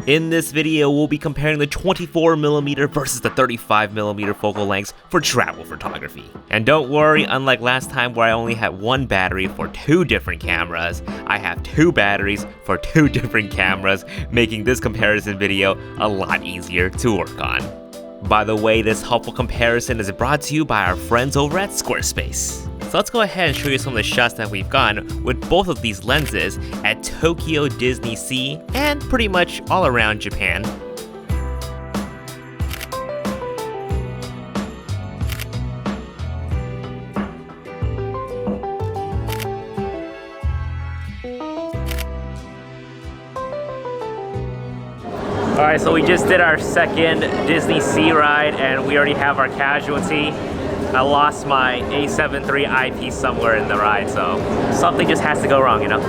In this video, we'll be comparing the 24mm versus the 35mm focal lengths for travel photography. And don't worry, unlike last time where I only had one battery for two different cameras, I have two batteries for two different cameras, making this comparison video a lot easier to work on. By the way, this helpful comparison is brought to you by our friends over at Squarespace. So let's go ahead and show you some of the shots that we've gotten with both of these lenses at Tokyo Disney Sea and pretty much all around Japan. Alright, so we just did our second Disney Sea ride and we already have our casualty. I lost my A7 III eyepiece somewhere in the ride, so something just has to go wrong, you know?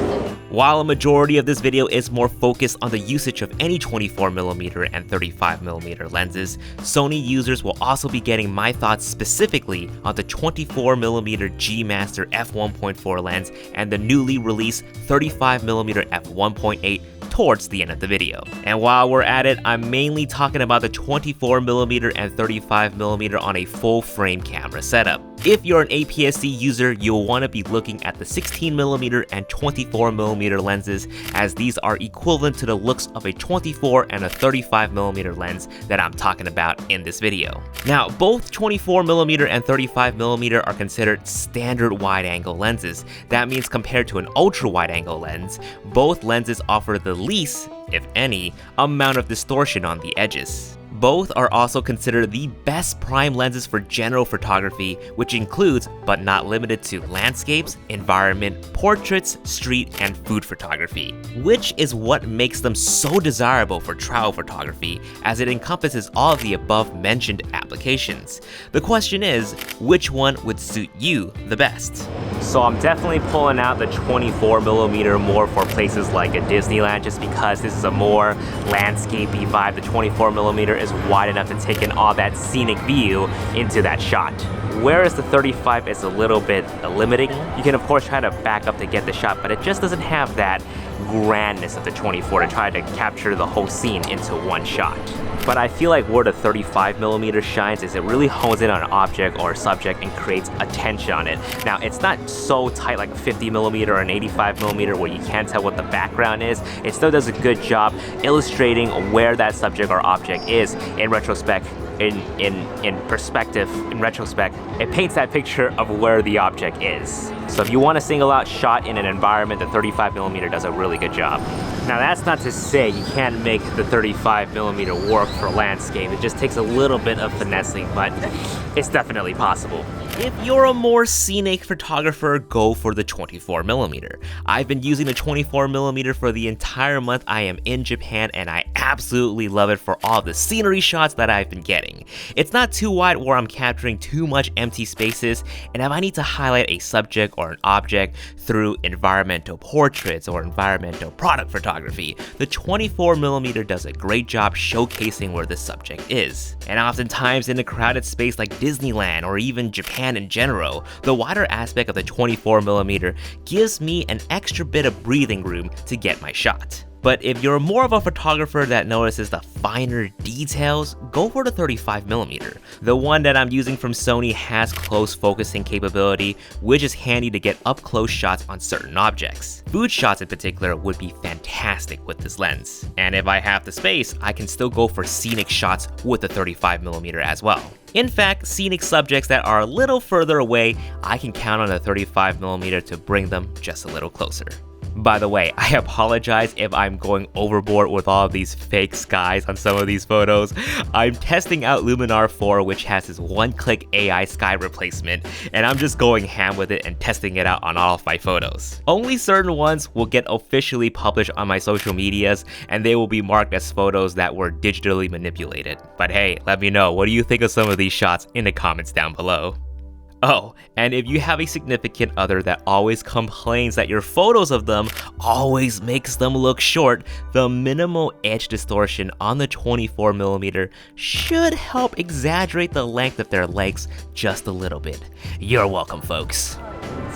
While a majority of this video is more focused on the usage of any 24mm and 35mm lenses, Sony users will also be getting my thoughts specifically on the 24mm G Master f1.4 lens and the newly released 35mm f1.8 towards the end of the video. And while we're at it, I'm mainly talking about the 24mm and 35mm on a full frame camera setup. If you're an APS-C user, you'll want to be looking at the 16mm and 24mm lenses, as these are equivalent to the looks of a 24 and a 35mm lens that I'm talking about in this video. Now, both 24mm and 35mm are considered standard wide-angle lenses. That means compared to an ultra-wide-angle lens, both lenses offer the least, if any, amount of distortion on the edges. Both are also considered the best prime lenses for general photography, which includes, but not limited to, landscapes, environment, portraits, street, and food photography, which is what makes them so desirable for travel photography, as it encompasses all of the above mentioned applications. The question is, which one would suit you the best? So I'm definitely pulling out the 24mm more for places like a Disneyland, just because this is a more landscapey vibe. The 24mm is wide enough to take in all that scenic view into that shot. Whereas the 35 is a little bit limiting. You can of course try to back up to get the shot, but it just doesn't have that grandness of the 24 to try to capture the whole scene into one shot. But I feel like where the 35mm shines is it really hones in on an object or a subject and creates attention on it. Now, it's not so tight like a 50mm or an 85mm where you can't tell what the background is. It still does a good job illustrating where that subject or object is in retrospect. In perspective, in retrospect, it paints that picture of where the object is. So if you want a single out shot in an environment, the 35mm does a really good job. Now that's not to say you can't make the 35mm work for landscape. It just takes a little bit of finessing, but it's definitely possible. If you're a more scenic photographer, go for the 24mm. I've been using the 24mm for the entire month I am in Japan, and I absolutely love it for all the scenery shots that I've been getting. It's not too wide where I'm capturing too much empty spaces, and if I need to highlight a subject or an object through environmental portraits or environmental product photography, the 24mm does a great job showcasing where the subject is. And oftentimes in a crowded space like Disneyland or even Japan in general, the wider aspect of the 24mm gives me an extra bit of breathing room to get my shot. But if you're more of a photographer that notices the finer details, go for the 35mm. The one that I'm using from Sony has close focusing capability, which is handy to get up close shots on certain objects. Food shots in particular would be fantastic with this lens. And if I have the space, I can still go for scenic shots with the 35mm as well. In fact, scenic subjects that are a little further away, I can count on the 35mm to bring them just a little closer. By the way, I apologize if I'm going overboard with all of these fake skies on some of these photos. I'm testing out Luminar 4, which has this one-click AI sky replacement, and I'm just going ham with it and testing it out on all of my photos. Only certain ones will get officially published on my social medias, and they will be marked as photos that were digitally manipulated. But hey, let me know, what do you think of some of these shots in the comments down below? Oh, and if you have a significant other that always complains that your photos of them always makes them look short, the minimal edge distortion on the 24mm should help exaggerate the length of their legs just a little bit. You're welcome, folks.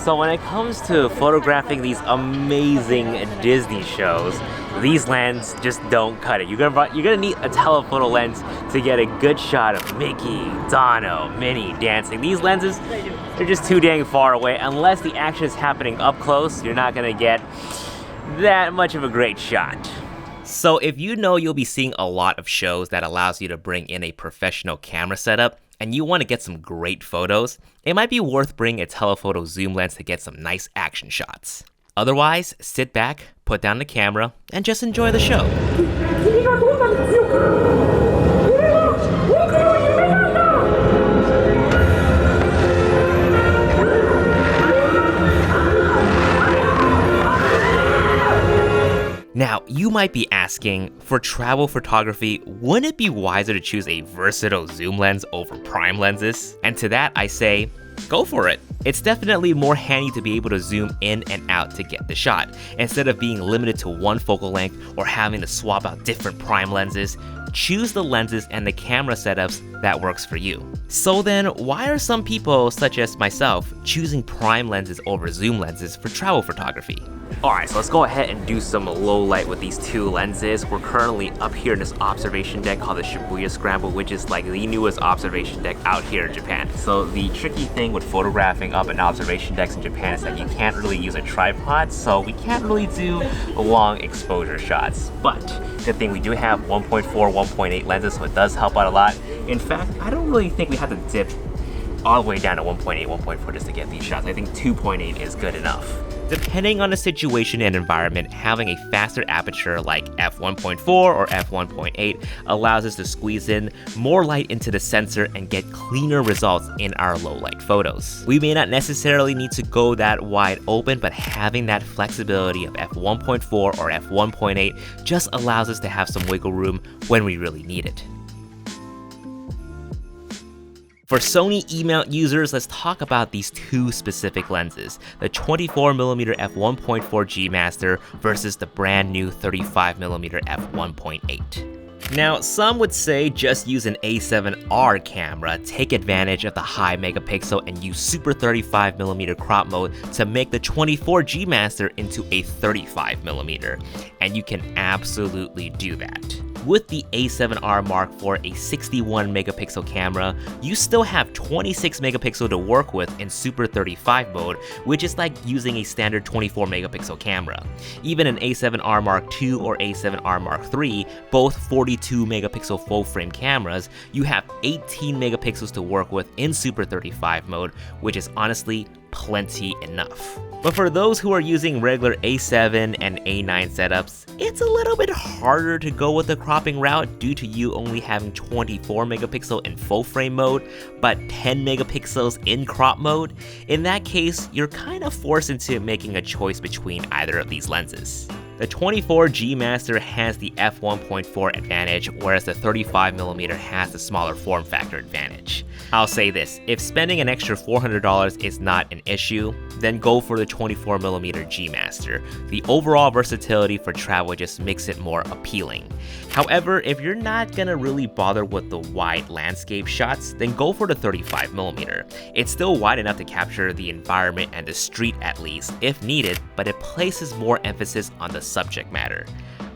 So when it comes to photographing these amazing Disney shows, these lenses just don't cut it. You're gonna need a telephoto lens to get a good shot of Mickey, Donald, Minnie dancing. These lenses, they're just too dang far away. Unless the action is happening up close, you're not gonna get that much of a great shot. So if you know you'll be seeing a lot of shows that allows you to bring in a professional camera setup, and you want to get some great photos, it might be worth bringing a telephoto zoom lens to get some nice action shots. Otherwise, sit back, put down the camera, and just enjoy the show. Now, you might be asking, for travel photography, wouldn't it be wiser to choose a versatile zoom lens over prime lenses? And to that I say, go for it. It's definitely more handy to be able to zoom in and out to get the shot, instead of being limited to one focal length or having to swap out different prime lenses. Choose the lenses and the camera setups that works for you. So then, why are some people, such as myself, choosing prime lenses over zoom lenses for travel photography? Alright, so let's go ahead and do some low light with these two lenses. We're currently up here in this observation deck called the Shibuya Scramble, which is like the newest observation deck out here in Japan. So the tricky thing with photographing up in observation decks in Japan is that you can't really use a tripod, so we can't really do long exposure shots. But good thing we do have 1.4, 1.8 lenses, so it does help out a lot. In fact, I don't really think we have to dip all the way down to 1.8, 1.4 just to get these shots. I think 2.8 is good enough. Depending on the situation and environment, having a faster aperture like f1.4 or f1.8 allows us to squeeze in more light into the sensor and get cleaner results in our low light photos. We may not necessarily need to go that wide open, but having that flexibility of f1.4 or f1.8 just allows us to have some wiggle room when we really need it. For Sony E-mount users, let's talk about these two specific lenses, the 24mm f1.4 G Master versus the brand new 35mm f1.8. Now, some would say just use an A7R camera, take advantage of the high megapixel and use super 35mm crop mode to make the 24 G Master into a 35mm, and you can absolutely do that. With the A7R Mark IV, a 61 megapixel camera, you still have 26 megapixel to work with in Super 35 mode, which is like using a standard 24 megapixel camera. Even an A7R Mark II or A7R Mark III, both 42 megapixel full frame cameras, you have 18 megapixels to work with in Super 35 mode, which is honestly plenty enough. But for those who are using regular A7 and A9 setups, it's a little bit harder to go with the cropping route due to you only having 24 megapixel in full frame mode, but 10 megapixels in crop mode. In that case, you're kind of forced into making a choice between either of these lenses. The 24 G Master has the f1.4 advantage, whereas the 35mm has the smaller form factor advantage. I'll say this, if spending an extra $400 is not an issue, then go for the 24mm G Master. The overall versatility for travel just makes it more appealing. However, if you're not gonna really bother with the wide landscape shots, then go for the 35mm. It's still wide enough to capture the environment and the street at least, if needed, but it places more emphasis on the subject matter.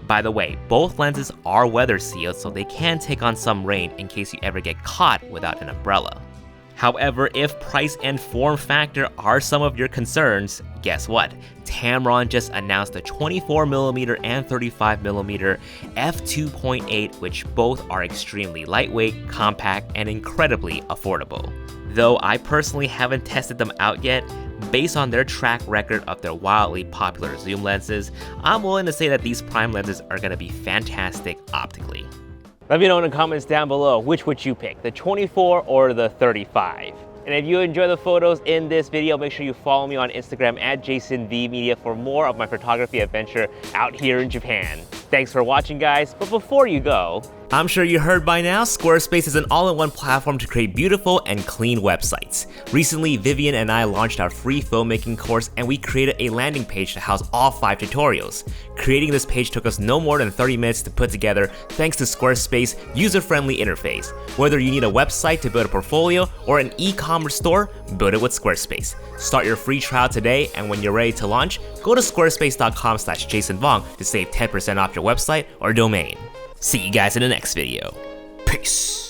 By the way, both lenses are weather sealed, so they can take on some rain in case you ever get caught without an umbrella. However, if price and form factor are some of your concerns, guess what? Tamron just announced the 24mm and 35mm f2.8, which both are extremely lightweight, compact, and incredibly affordable. Though I personally haven't tested them out yet, based on their track record of their wildly popular zoom lenses, I'm willing to say that these prime lenses are going to be fantastic optically. Let me know in the comments down below, which would you pick, the 24 or the 35? And if you enjoy the photos in this video, make sure you follow me on Instagram at JasonVMedia for more of my photography adventure out here in Japan. Thanks for watching, guys, but before you go, I'm sure you heard by now, Squarespace is an all-in-one platform to create beautiful and clean websites. Recently, Vivian and I launched our free filmmaking course and we created a landing page to house all 5 tutorials. Creating this page took us no more than 30 minutes to put together thanks to Squarespace's user-friendly interface. Whether you need a website to build a portfolio or an e-commerce store, build it with Squarespace. Start your free trial today, and when you're ready to launch, go to squarespace.com/JasonVong to save 10% off your website or domain. See you guys in the next video. Peace.